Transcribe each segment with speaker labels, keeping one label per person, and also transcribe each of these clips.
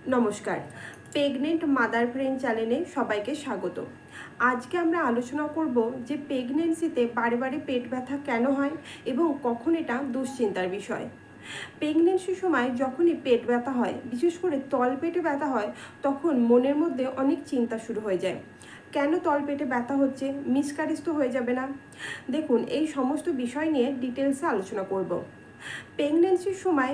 Speaker 1: নমস্কার, pregnant mother brain চ্যানেলে সবাইকে স্বাগত। আজকে আমরা আলোচনা করব যে প্রেগনেন্সিতে বারে বারে পেট ব্যথা কেন হয় এবং কখন এটা দুশ্চিন্তার বিষয়। প্রেগনেন্সির সময় যখনই পেট ব্যথা হয়, বিশেষ করে তলপেটে ব্যথা হয়, তখন মনের মধ্যে অনেক চিন্তা শুরু হয়ে যায়। কেন তলপেটে ব্যথা হচ্ছে? মিসক্যারেজ তো হয়ে যাবে না? দেখুন, এই সমস্ত বিষয় নিয়ে ডিটেলসে আলোচনা করব। প্রেগনেন্সির সময়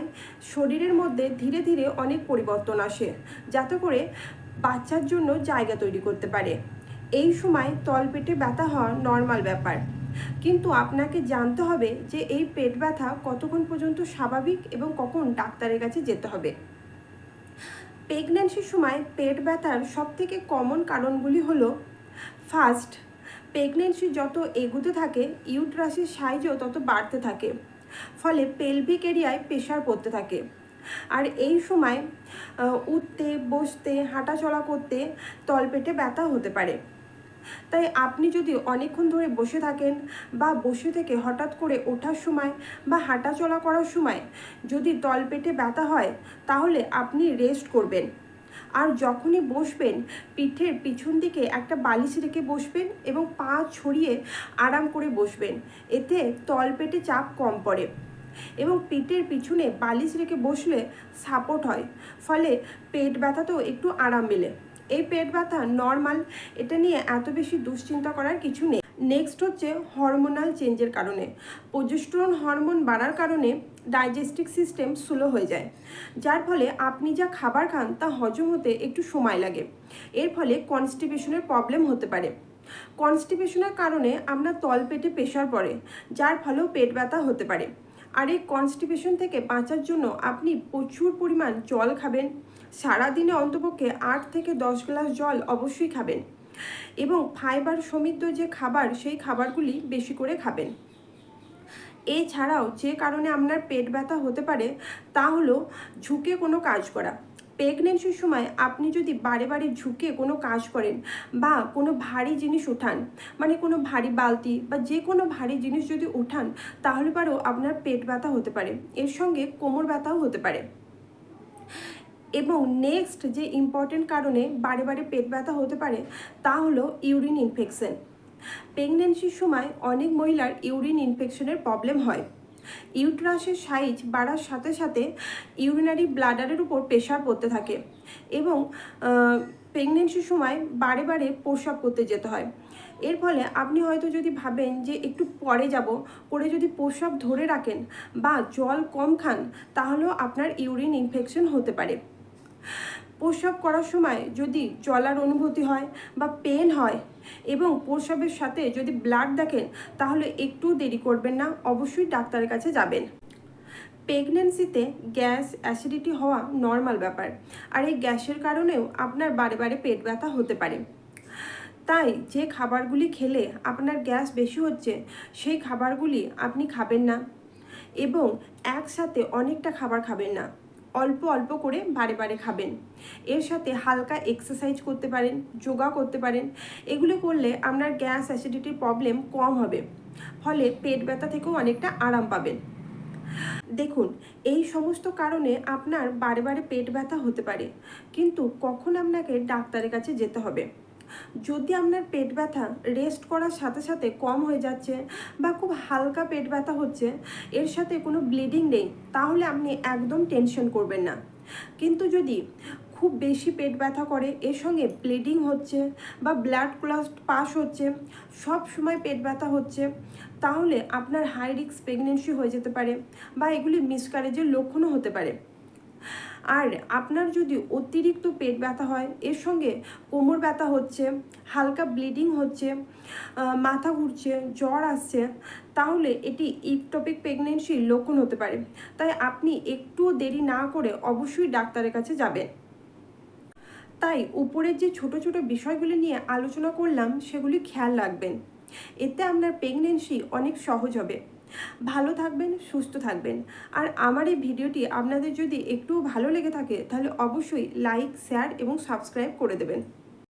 Speaker 1: শরীরের মধ্যে ধীরে ধীরে অনেক পরিবর্তন আসে, যাতে করে বাচ্চার জন্য জায়গা তৈরি করতে পারে। এই সময় তলপেটে ব্যথা হওয়া নর্মাল ব্যাপার, কিন্তু আপনাকে জানতে হবে যে এই পেট ব্যথা কতক্ষণ পর্যন্ত স্বাভাবিক এবং কখন ডাক্তারের কাছে যেতে হবে। প্রেগনেন্সির সময় পেট ব্যথার সবথেকে কমন কারণগুলি হলো, ফার্স্ট, প্রেগনেন্সি যত এগোতে থাকে ইউট্রাসের সাইজও তত বাড়তে থাকে, ফলে পেলভিক এরিয়ায় প্রেশার পড়তে থাকে। আর এই সময় উঠতে, বসতে, হাঁটাচলা করতে তলপেটে ব্যথা হতে পারে। তাই আপনি যদি অনেকক্ষণ ধরে বসে থাকেন বা বসে থেকে হঠাৎ করে ওঠার সময় বা হাঁটাচলা করার সময় যদি তলপেটে ব্যথা হয়, তাহলে আপনি রেস্ট করবেন। আর যখনই বসবেন, পিঠের পিছন দিকে একটা বালিশ রেখে বসবেন এবং পা ছড়িয়ে আরাম করে বসবেন। এতে তলপেটে চাপ কম পড়ে এবং পিঠের পিছনে বালিশ রেখে বসলে সাপোর্ট হয়, ফলে পেট ব্যথাতেও একটু আরাম মেলে। এই পেট ব্যথা নর্মাল, এটা নিয়ে এত বেশি দুশ্চিন্তা করার কিছু নেই। নেক্সট হচ্ছে হরমোনাল চেঞ্জের কারণে। প্রোজেস্টেরন হরমোন বাড়ার কারণে ডাইজেস্টিভ সিস্টেম স্লো হয়ে যায়, যার ফলে আপনি যা খাবার খান তা হজম হতে একটু সময় লাগে। এর ফলে কনস্টিপেশনের প্রবলেম হতে পারে। কনস্টিপেশনের কারণে আপনার তলপেটে প্রেশার পড়ে, যার ফলেও পেট ব্যথা হতে পারে। আর এই কনস্টিপেশন থেকে বাঁচার জন্য আপনি প্রচুর পরিমাণ জল খাবেন। সারাদিনে অন্তপক্ষে 8 থেকে 10 গ্লাস জল অবশ্যই খাবেন এবং ফাইবার সমৃদ্ধ যে খাবার, সেই খাবারগুলি বেশি করে খাবেন। এছাড়াও যে কারণে আপনার পেট ব্যথা হতে পারে তা হলো ঝুঁকে কোনো কাজ করা। প্রেগনেন্সির সময় আপনি যদি বারে বারে ঝুঁকে কোনো কাজ করেন বা কোনো ভারী জিনিস ওঠান, মানে কোনো ভারী বালতি বা যে কোনো ভারী জিনিস যদি ওঠান, তাহলে পরেও আপনার পেট ব্যথা হতে পারে। এর সঙ্গে কোমর ব্যথাও হতে পারে। এবং নেক্সট যে ইম্পর্টেন্ট কারণে বারে বারে পেট ব্যথা হতে পারে তা হলো ইউরিন ইনফেকশন। প্রেগনেন্সির সময় অনেক মহিলার ইউরিন ইনফেকশনের প্রবলেম হয়। ইউট্রাসের সাইজ বাড়ার সাথে সাথে ইউরিনারি ব্লাডারের উপর প্রেশার পড়তে থাকে এবং প্রেগনেন্সির সময় বারে বারে প্রস্রাব করতে যেতে হয়। এর ফলে আপনি হয়তো যদি ভাবেন যে একটু পরে যাব করে যদি প্রস্রাব ধরে রাখেন বা জল কম খান, তাহলেও আপনার ইউরিন ইনফেকশন হতে পারে। প্রস্রাব করার সময় যদি জ্বলার অনুভূতি হয় বা পেন হয় এবং প্রস্রাবের সাথে যদি ব্লাড দেখেন, তাহলে একটু দেরি করবেন না, অবশ্যই ডাক্তারের কাছে যাবেন। প্রেগনেন্সিতে গ্যাস, অ্যাসিডিটি হওয়া নর্মাল ব্যাপার, আর এই গ্যাসের কারণেও আপনার বারে বারে পেট ব্যথা হতে পারে। তাই যে খাবারগুলি খেলে আপনার গ্যাস বেশি হচ্ছে, সেই খাবারগুলি আপনি খাবেন না এবং একসাথে অনেকটা খাবার খাবেন না, অল্প অল্প করে বারে বারে খাবেন। এর সাথে হালকা এক্সারসাইজ করতে পারেন, যোগা করতে পারেন। এগুলো করলে আপনার গ্যাস, অ্যাসিডিটির প্রবলেম কম হবে, ফলে পেট ব্যথা থেকেও অনেকটা আরাম পাবেন। দেখুন, এই সমস্ত কারণে আপনার বারে বারে পেট ব্যথা হতে পারে, কিন্তু কখন আপনাকে ডাক্তারের কাছে যেতে হবে? যদি আপনার পেট ব্যথা রেস্ট করার সাথে সাথে কম হয়ে যাচ্ছে বা খুব হালকা পেট ব্যথা হচ্ছে, এর সাথে কোনো ব্লিডিং নেই, তাহলে আপনি একদম টেনশন করবেন না। কিন্তু যদি খুব বেশি পেট ব্যথা করে, এর সঙ্গে ব্লিডিং হচ্ছে বা ব্লাড ক্লট পাস হচ্ছে, সব সময় পেট ব্যথা হচ্ছে, তাহলে আপনার হাই রিস্ক প্রেগনেন্সি হয়ে যেতে পারে বা এগুলি মিসক্যারেজের লক্ষণও হতে পারে। আর আপনার যদি অতিরিক্ত পেট ব্যথা হয়, এর সঙ্গে কোমর ব্যথা হচ্ছে, হালকা ব্লিডিং হচ্ছে, মাথা ঘুরছে, জ্বর আসছে, তাহলে এটি ইকটপিক প্রেগনেন্সির লক্ষণ হতে পারে। তাই আপনি একটুও দেরি না করে অবশ্যই ডাক্তারের কাছে যাবেন। তাই উপরের যে ছোট ছোট বিষয়গুলি নিয়ে আলোচনা করলাম, সেগুলি খেয়াল রাখবেন। এতে আপনার প্রেগনেন্সি অনেক সহজ হবে। ভালো থাকবেন, সুস্থ থাকবেন। আর আমার এই ভিডিওটি আপনাদের যদি একটুও ভালো লেগে থাকে, তাহলে অবশ্যই লাইক, শেয়ার এবং সাবস্ক্রাইব করে দেবেন।